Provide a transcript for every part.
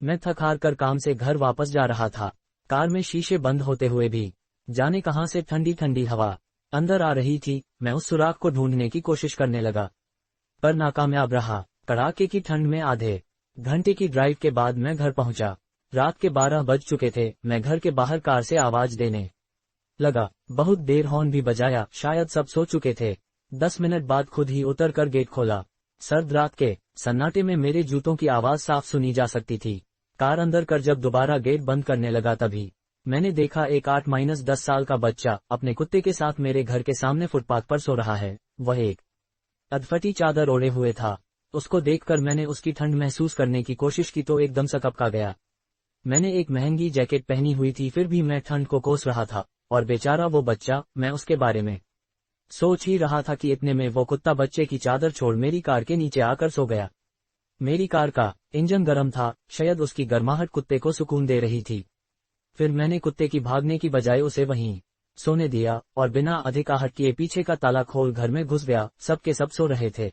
मैं थक हार कर काम से घर वापस जा रहा था। कार में शीशे बंद होते हुए भी जाने कहां से ठंडी ठंडी हवा अंदर आ रही थी। मैं उस सुराख को ढूंढने की कोशिश करने लगा, पर नाकामयाब रहा। कड़ाके की ठंड में आधे घंटे की ड्राइव के बाद मैं घर पहुंचा। रात के 12 बज चुके थे। मैं घर के बाहर कार से आवाज देने लगा। बहुत देर हॉर्न भी बजाया, शायद सब सो चुके थे। 10 मिनट बाद खुद ही उतर कर गेट खोला। सर्द रात के सन्नाटे में मेरे जूतों की आवाज साफ सुनी जा सकती थी। कार अंदर कर जब दोबारा गेट बंद करने लगा तभी मैंने देखा एक 8-10 साल का बच्चा अपने कुत्ते के साथ मेरे घर के सामने फुटपाथ पर सो रहा है। वह एक अधफटी चादर ओढ़े हुए था। उसको देखकर मैंने उसकी ठंड महसूस करने की कोशिश की तो एकदम सकपका गया। मैंने एक महंगी जैकेट पहनी हुई थी, फिर भी मैं ठंड को कोस रहा था। और बेचारा वो बच्चा, मैं उसके बारे में सोच ही रहा था कि इतने में वो कुत्ता बच्चे की चादर छोड़ मेरी कार के नीचे आकर सो गया। मेरी कार का इंजन गर्म था, शायद उसकी गर्माहट कुत्ते को सुकून दे रही थी। फिर मैंने कुत्ते की भागने की बजाय उसे वहीं सोने दिया और बिना अधिक आहट किए पीछे का ताला खोल घर में घुस गया। सबके सब सो रहे थे।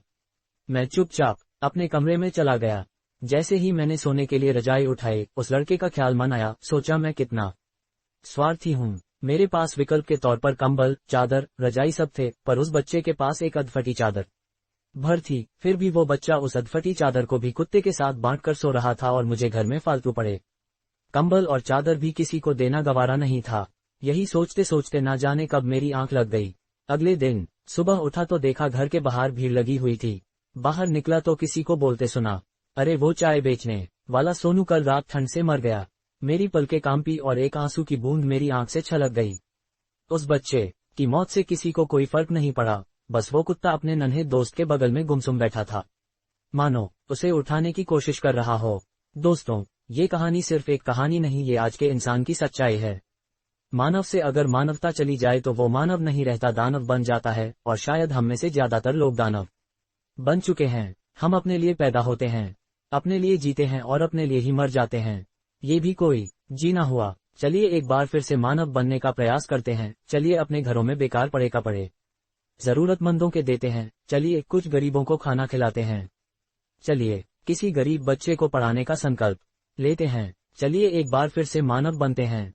मैं चुपचाप अपने कमरे में चला गया। जैसे ही मैंने सोने के लिए रजाई उठाई, उस लड़के का ख्याल मन आया। सोचा मैं कितना स्वार्थी हूँ। मेरे पास विकल्प के तौर पर कंबल, चादर, रजाई सब थे, पर उस बच्चे के पास एक अधफटी चादर भर थी। फिर भी वो बच्चा उस अधफटी चादर को भी कुत्ते के साथ बांटकर सो रहा था और मुझे घर में फालतू पड़े कंबल और चादर भी किसी को देना गवारा नहीं था। यही सोचते सोचते ना जाने कब मेरी आंख लग गई। अगले दिन सुबह उठा तो देखा घर के बाहर भीड़ लगी हुई थी। बाहर निकला तो किसी को बोलते सुना, अरे वो चाय बेचने वाला सोनू कल रात ठंड से मर गया। मेरी पलकें कांपी और एक आंसू की बूंद मेरी आंख से छलक गई। उस बच्चे की मौत से किसी को कोई फर्क नहीं पड़ा, बस वो कुत्ता अपने नन्हे दोस्त के बगल में गुमसुम बैठा था, मानो उसे उठाने की कोशिश कर रहा हो। दोस्तों, ये कहानी सिर्फ एक कहानी नहीं, ये आज के इंसान की सच्चाई है। मानव से अगर मानवता चली जाए तो वो मानव नहीं रहता, दानव बन जाता है। और शायद हम में से ज्यादातर लोग दानव बन चुके हैं। हम अपने लिए पैदा होते हैं, अपने लिए जीते हैं और अपने लिए ही मर जाते हैं। ये भी कोई जीना हुआ। चलिए एक बार फिर से मानव बनने का प्रयास करते हैं। चलिए अपने घरों में बेकार पड़े कपड़े जरूरतमंदों के देते हैं। चलिए कुछ गरीबों को खाना खिलाते हैं। चलिए किसी गरीब बच्चे को पढ़ाने का संकल्प लेते हैं। चलिए एक बार फिर से मानव बनते हैं।